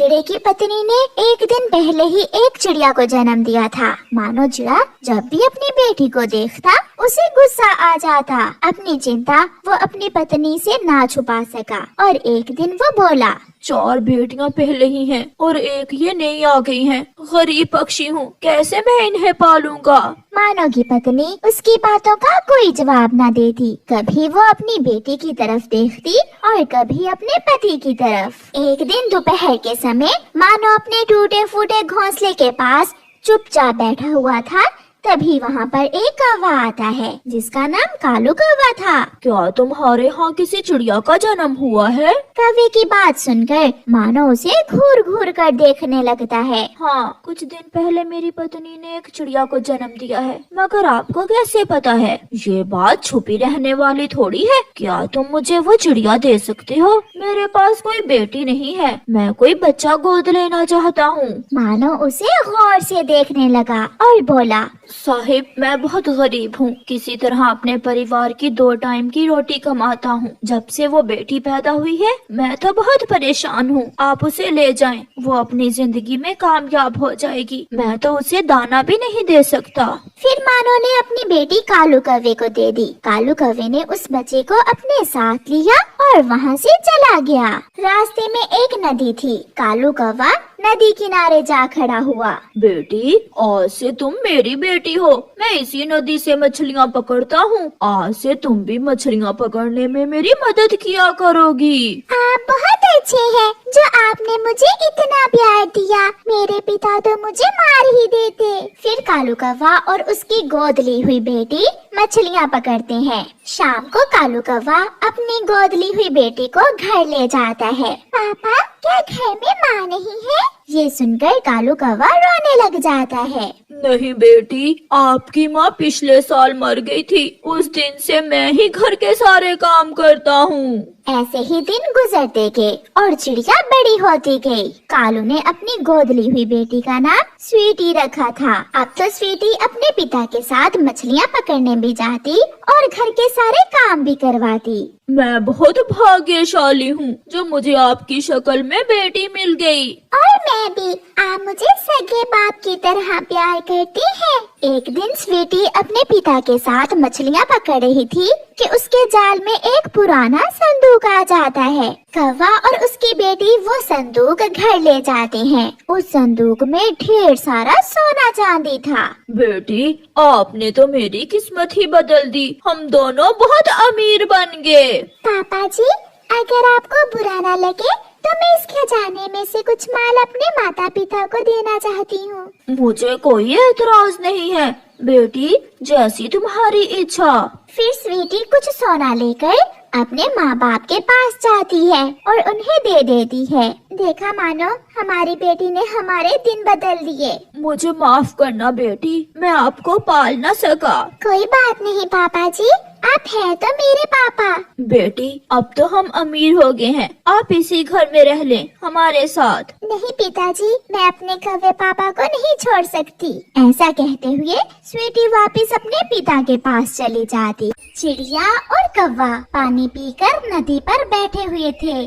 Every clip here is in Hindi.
चिड़े की पत्नी ने एक दिन पहले ही एक चिड़िया को जन्म दिया था। मानो चिड़ा जब भी अपनी बेटी को देखता उसे गुस्सा आ जाता। अपनी चिंता वो अपनी पत्नी से ना छुपा सका और एक दिन वो बोला, 4 बेटियां पहले ही हैं और एक ये नई आ गई हैं। गरीब पक्षी हूँ, कैसे मैं इन्हें पालूंगा। मानो की पत्नी उसकी बातों का कोई जवाब न देती। कभी वो अपनी बेटी की तरफ देखती और कभी अपने पति की तरफ। एक दिन दोपहर के समय मानो अपने टूटे फूटे घोंसले के पास चुपचाप बैठा हुआ था। तभी वहाँ पर एक कौवा आता है जिसका नाम कालू कौवा था। क्या तुम्हारे यहाँ किसी चिड़िया का जन्म हुआ है? कौवे की बात सुनकर मानो उसे घूर घूर कर देखने लगता है। हाँ, कुछ दिन पहले मेरी पत्नी ने एक चिड़िया को जन्म दिया है, मगर आपको कैसे पता है? ये बात छुपी रहने वाली थोड़ी है। क्या तुम मुझे वो चिड़िया दे सकते हो? मेरे पास कोई बेटी नहीं है, मैं कोई बच्चा गोद लेना चाहता हूँ। मानो उसे गौर से देखने लगा और बोला, साहिब, मैं बहुत गरीब हूँ, किसी तरह अपने परिवार की 2 टाइम की रोटी कमाता हूँ। जब से वो बेटी पैदा हुई है मैं तो बहुत परेशान हूँ। आप उसे ले जाएं, वो अपनी जिंदगी में कामयाब हो जाएगी। मैं तो उसे दाना भी नहीं दे सकता। फिर मानो ने अपनी बेटी कालू कौवे को दे दी। कालू कौवे ने उस बच्चे को अपने साथ लिया और वहाँ से चला गया। रास्ते में एक नदी थी। कालू कौवा नदी किनारे जा खड़ा हुआ। बेटी, आज से तुम मेरी बेटी हो। मैं इसी नदी से मछलियाँ पकड़ता हूँ। आज से तुम भी मछलियाँ पकड़ने में मेरी मदद किया करोगी। आप बहुत अच्छे हैं जो आपने मुझे इतना प्यार दिया। मेरे पिता तो मुझे मार ही देते। फिर कालू कौवा और उसकी गोद ली हुई बेटी मछलियाँ पकड़ते हैं। शाम को कालू कौवा अपनी गोद ली हुई बेटी को घर ले जाता है। पापा, क्या घर में माँ नहीं है? ये सुनकर कालू कौवा रोने लग जाता है। नहीं बेटी, आपकी माँ पिछले साल मर गई थी। उस दिन से मैं ही घर के सारे काम करता हूँ। ऐसे ही दिन गुजरते गए और चिड़िया बड़ी होती गई। कालू ने अपनी गोद ली हुई बेटी का नाम स्वीटी रखा था। अब तो स्वीटी अपने पिता के साथ मछलियाँ पकड़ने भी जाती और घर के सारे काम भी करवाती। मैं बहुत भाग्यशाली हूँ जो मुझे आपकी शक्ल में बेटी मिल गई। और मैं भी। आप मुझे सगे बाप की तरह प्यार करती हैं। एक दिन स्वीटी अपने पिता के साथ मछलियाँ पकड़ रही थी कि उसके जाल में एक पुराना संदूक आ जाता है। कौवा और उसकी बेटी वो संदूक घर ले जाते हैं। उस संदूक में ढेर सारा सोना चांदी था। बेटी, आपने तो मेरी किस्मत ही बदल दी। हम दोनों बहुत अमीर बन गए। पापा जी, अगर आपको बुरा न लगे तो मैं इस खजाने में से कुछ माल अपने माता पिता को देना चाहती हूँ। मुझे कोई एतराज नहीं है बेटी, जैसी तुम्हारी इच्छा। फिर स्वीटी कुछ सोना लेकर अपने माँ बाप के पास जाती है और उन्हें दे देती है। देखा मानो, हमारी बेटी ने हमारे दिन बदल दिए। मुझे माफ करना बेटी, मैं आपको पाल न सका। कोई बात नहीं पापा जी, आप हैं तो मेरे पापा। बेटी, अब तो हम अमीर हो गए हैं, आप इसी घर में रह लें हमारे साथ। नहीं पिताजी, मैं अपने कौवे पापा को नहीं छोड़ सकती। ऐसा कहते हुए स्वीटी वापस अपने पिता के पास चली जाती। चिड़िया और कौवा पानी पीकर नदी पर बैठे हुए थे।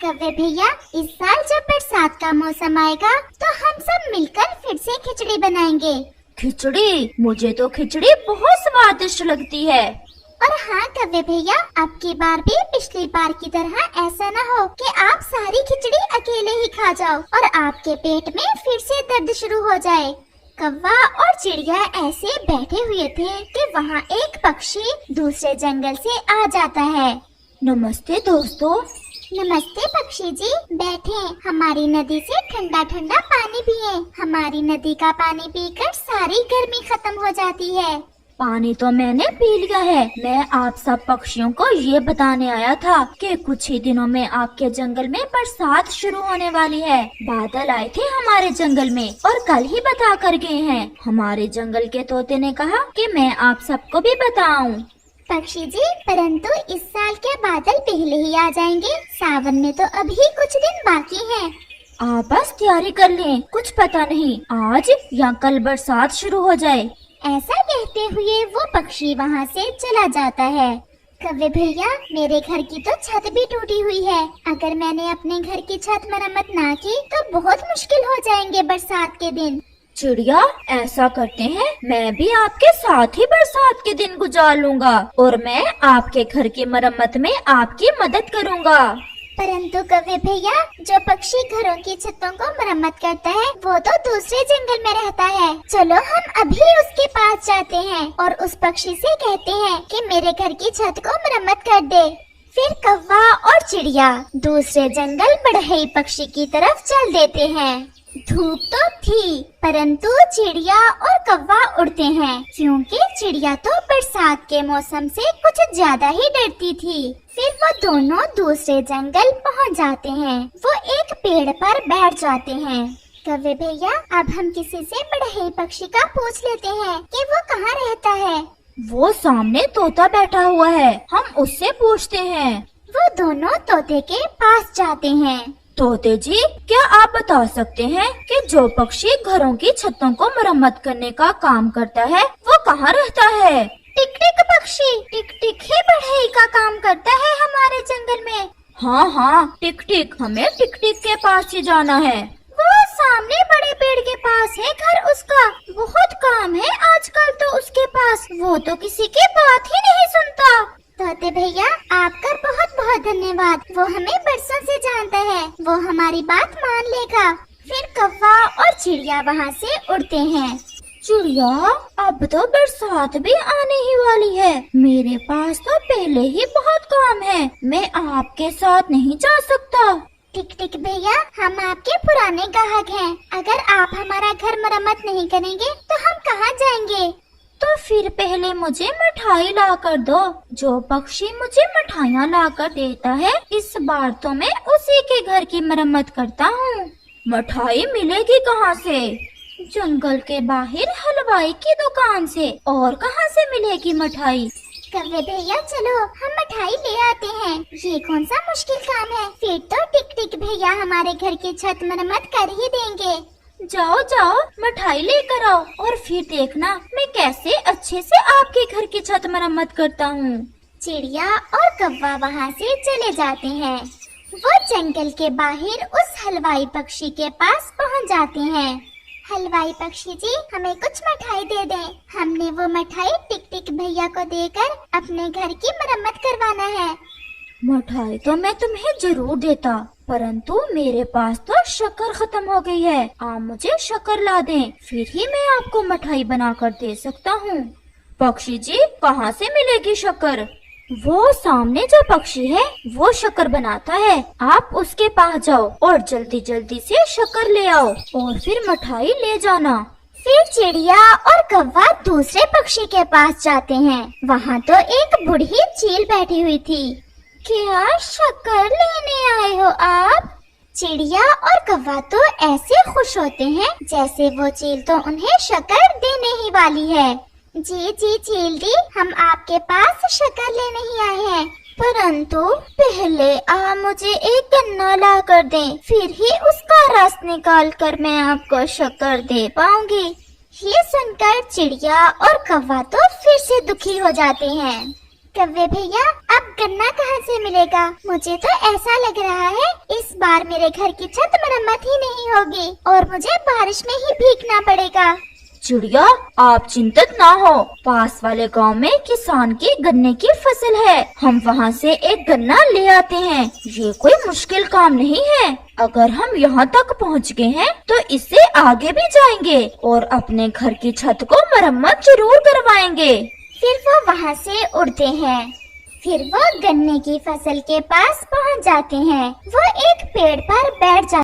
कौवे भैया, इस साल जब बरसात का मौसम आएगा तो हम सब मिलकर फिर से खिचड़ी बनाएंगे। खिचड़ी? मुझे तो खिचड़ी बहुत स्वादिष्ट लगती है। और हाँ कौवे भैया, अब की बार भी पिछली बार की तरह ऐसा न हो कि आप सारी खिचड़ी अकेले ही खा जाओ और आपके पेट में फिर से दर्द शुरू हो जाए। कौवा और चिड़िया ऐसे बैठे हुए थे कि वहाँ एक पक्षी दूसरे जंगल से आ जाता है। नमस्ते दोस्तों। नमस्ते पक्षी जी, बैठे। हमारी नदी से ठंडा ठंडा पानी पिए। हमारी नदी का पानी पीकर सारी गर्मी खत्म हो जाती है। पानी तो मैंने पी लिया है। मैं आप सब पक्षियों को ये बताने आया था कि कुछ ही दिनों में आपके जंगल में बरसात शुरू होने वाली है। बादल आए थे हमारे जंगल में और कल ही बता कर गए हैं। हमारे जंगल के तोते ने कहा कि मैं आप सबको भी बताऊं। पक्षी जी, परंतु इस साल के बादल पहले ही आ जाएंगे। सावन में तो अभी कुछ दिन बाकी है। आप बस तैयारी कर लें, कुछ पता नहीं आज या कल बरसात शुरू हो जाए। ऐसा कहते हुए वो पक्षी वहाँ से चला जाता है। कव्वे भैया, मेरे घर की तो छत भी टूटी हुई है। अगर मैंने अपने घर की छत मरम्मत ना की तो बहुत मुश्किल हो जाएंगे बरसात के दिन। चिड़िया, ऐसा करते हैं, मैं भी आपके साथ ही बरसात के दिन गुजार लूंगा और मैं आपके घर की मरम्मत में आपकी मदद करूंगा। परंतु कव्वे भैया, जो पक्षी घरों की छतों को मरम्मत करता है वो तो दूसरे जंगल में रहता है। चलो हम अभी उसके पास जाते हैं और उस पक्षी से कहते हैं कि मेरे घर की छत को मरम्मत कर दे। फिर कौवा और चिड़िया दूसरे जंगल बढ़ई पक्षी की तरफ चल देते हैं। धूप तो थी, परंतु चिड़िया और कौवा उड़ते हैं, क्योंकि चिड़िया तो बरसात के मौसम से कुछ ज्यादा ही डरती थी। फिर वो दोनों दूसरे जंगल पहुंच जाते हैं। वो एक पेड़ पर बैठ जाते हैं। कव्वे भैया, अब हम किसी से बढ़ई पक्षी का पूछ लेते हैं कि वो कहाँ रहता है। वो सामने तोता बैठा हुआ है, हम उससे पूछते हैं। वो दोनों तोते के पास जाते हैं। तोते जी, क्या आप बता सकते हैं कि जो पक्षी घरों की छतों को मरम्मत करने का काम करता है वो कहाँ रहता है? टिक टिक पक्षी, टिक टिक ही बढ़ई का काम करता है हमारे जंगल में। हाँ हाँ, टिक टिक, हमें टिक टिक के पास ही जाना है। वो सामने बड़े पेड़ के पास है घर उसका। बहुत काम है आजकल तो उसके पास, वो तो किसी की बात ही नहीं सुनता। तोते भैया, आपका बहुत बहुत धन्यवाद। वो हमें बरसों से जानता है, वो हमारी बात मान लेगा। फिर कौवा और चिड़िया वहाँ से उड़ते हैं। चिड़िया, अब तो बरसात भी आने ही वाली है, मेरे पास तो पहले ही बहुत काम है, मैं आपके साथ नहीं जा सकता। टिक टिक भैया, हम आपके पुराने ग्राहक हैं। अगर आप हमारा घर मरम्मत नहीं करेंगे तो हम कहाँ जाएंगे? तो फिर पहले मुझे मिठाई ला कर दो। जो पक्षी मुझे मिठाइयाँ ला कर देता है, इस बार तो मैं उसी के घर की मरम्मत करता हूँ। मिठाई मिलेगी कहाँ से? जंगल के बाहर हलवाई की दुकान से। और कहाँ से मिलेगी मिठाई? कव्वे भैया, चलो हम मिठाई ले आते हैं। ये कौन सा मुश्किल काम है? फिर तो टिक टिक भैया हमारे घर की छत मरम्मत कर ही देंगे। जाओ जाओ, मिठाई लेकर आओ और फिर देखना मैं कैसे अच्छे से आपके घर की छत मरम्मत करता हूँ। चिड़िया और कौवा वहाँ से चले जाते हैं। वो जंगल के बाहर उस हलवाई पक्षी के पास पहुँच जाते हैं। हलवाई पक्षी जी, हमें कुछ मिठाई दे दें। हमने वो मिठाई टिक टिक भैया को देकर अपने घर की मरम्मत करवाना है। मिठाई तो मैं तुम्हें जरूर देता, परंतु मेरे पास तो शक्कर खत्म हो गई है। आप मुझे शक्कर ला दें, फिर ही मैं आपको मिठाई बना कर दे सकता हूँ। पक्षी जी, कहाँ से मिलेगी शक्कर? वो सामने जो पक्षी है वो शक्कर बनाता है, आप उसके पास जाओ और जल्दी जल्दी से शक्कर ले आओ और फिर मिठाई ले जाना। फिर चिड़िया और कौवा दूसरे पक्षी के पास जाते हैं। वहाँ तो एक बूढ़ी चील बैठी हुई थी। क्या शक्कर लेने आए हो आप? चिड़िया और कौवा तो ऐसे खुश होते हैं जैसे वो चील तो उन्हें शक्कर देने ही वाली है। जी जी चील दी, हम आपके पास शक्कर लेने ही आए हैं, परंतु पहले आप मुझे एक गन्ना ला कर दें, फिर ही उसका रस निकाल कर मैं आपको शक्कर दे पाऊंगी। ये सुनकर चिड़िया और कौवा तो फिर से दुखी हो जाते हैं। कव्वे भैया, अब गन्ना कहाँ से मिलेगा? मुझे तो ऐसा लग रहा है इस बार मेरे घर की छत मरम्मत ही नहीं होगी और मुझे बारिश में ही भीगना पड़ेगा। चिड़िया, आप चिंतित ना हो, पास वाले गांव में किसान की गन्ने की फसल है, हम वहां से एक गन्ना ले आते हैं। ये कोई मुश्किल काम नहीं है। अगर हम यहाँ तक पहुँच गए हैं तो इससे आगे भी जाएंगे और अपने घर की छत को मरम्मत जरूर करवाएंगे। फिर वो वहाँ से उड़ते हैं। फिर वो गन्ने की फसल के पास पहुँच जाते हैं। वो एक पेड़ पर बैठ जाते